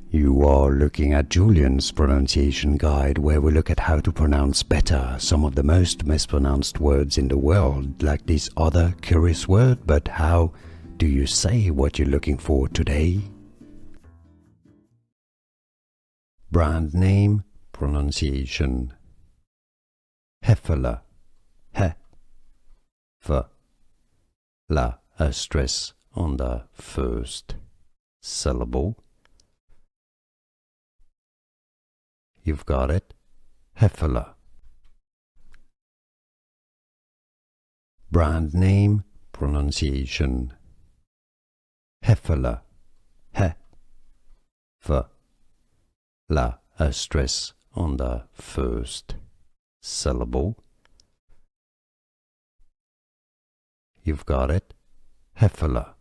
You are looking at Julian's pronunciation guide, where we look at how to pronounce better some of the most mispronounced words in the world, like this other curious word. But how do you say what you're looking for today? Brand name pronunciation. Hafele. He. F. La. A stress on the first syllable. You've got it. Hafele. Brand name pronunciation. Hafele. He. F. La. A stress on the first syllable. You've got it. Hafele.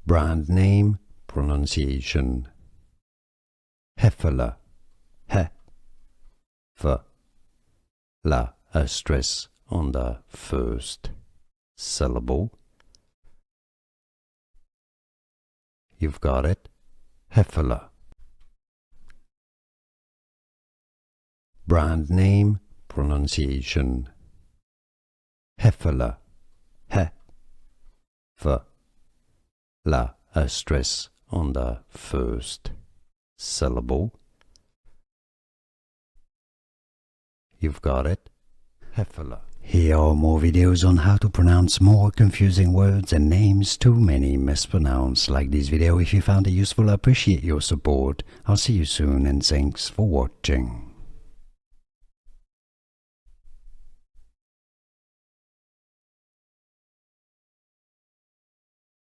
Brand name pronunciation. Hafele. He. F. La. A stress on the first syllable. You've got it. Hafele. Brand name pronunciation. Hafele. He. F. La. A stress on the first syllable. You've got it. Hafele. Here are more videos on how to pronounce more confusing words and names too many mispronounced. Like this video if you found it useful. I appreciate your support. I'll see you soon and thanks for watching.